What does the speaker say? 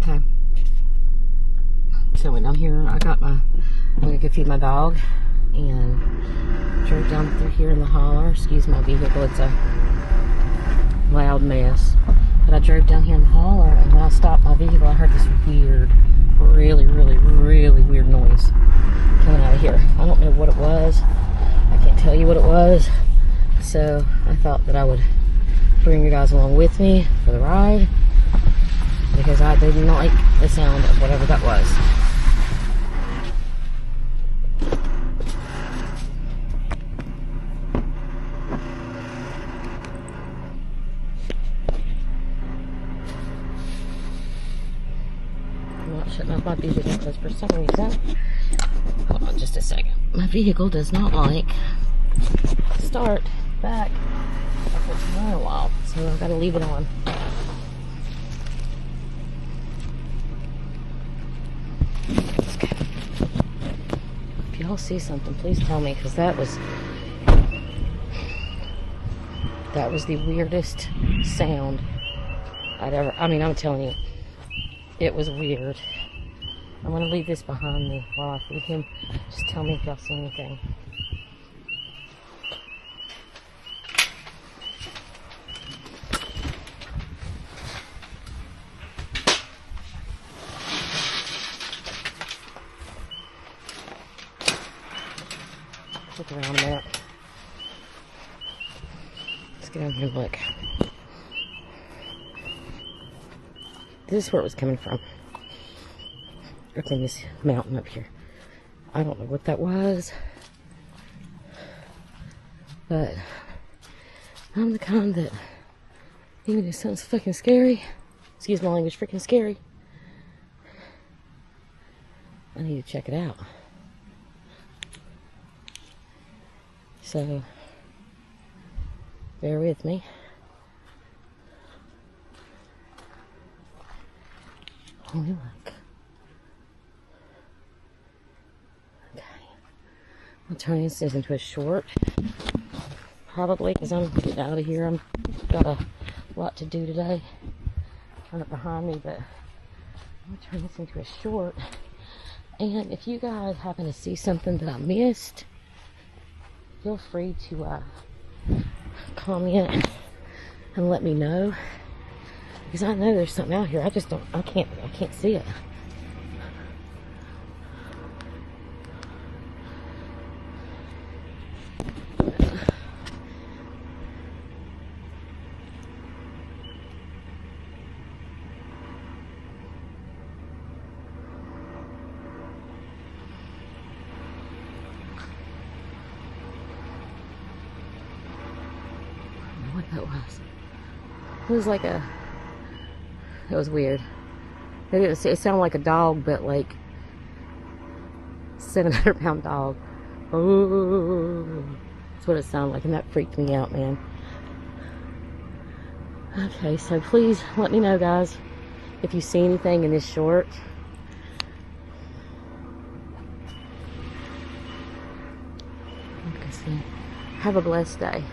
Okay. So I went down here. I gonna go feed my dog and drove down through here in the holler. Excuse my vehicle. It's a loud mess. But I drove down here in the holler, and when I stopped my vehicle, I heard this weird, really weird noise coming out of here. I don't know what it was. I can't tell you what it was. So I thought that I would bring you guys along with me for the ride, because I did not like the sound of whatever that was. I'm not shutting off my vehicle because for some reason, hold on just a second, my vehicle does not like start back for a while, so I've got to leave it on. If y'all see something, please tell me, because that was the weirdest sound I'd ever, I'm telling you, it was weird. I'm going to leave this behind me while I feed him. Just tell me if y'all see anything. Look around a minute. Let's get over here and look. This is where it was coming from. Up in this mountain up here. I don't know what that was. But I'm the kind that even if something's fucking scary, excuse my language, freaking scary, I need to check it out. So, bear with me. Holy look. Okay. I'll turn this into a short. Probably because I'm getting out of here. I've got a lot to do today. Turn it behind me, but I'm going to turn this into a short. And if you guys happen to see something that I missed, feel free to comment and let me know, because I know there's something out here. I can't see it. What that was. It was like it was weird. It sounded like a dog, but like 700-pound dog. Oh, that's what it sounded like, and that freaked me out, man. Okay, so please let me know, guys, if you see anything in this short. Have a blessed day.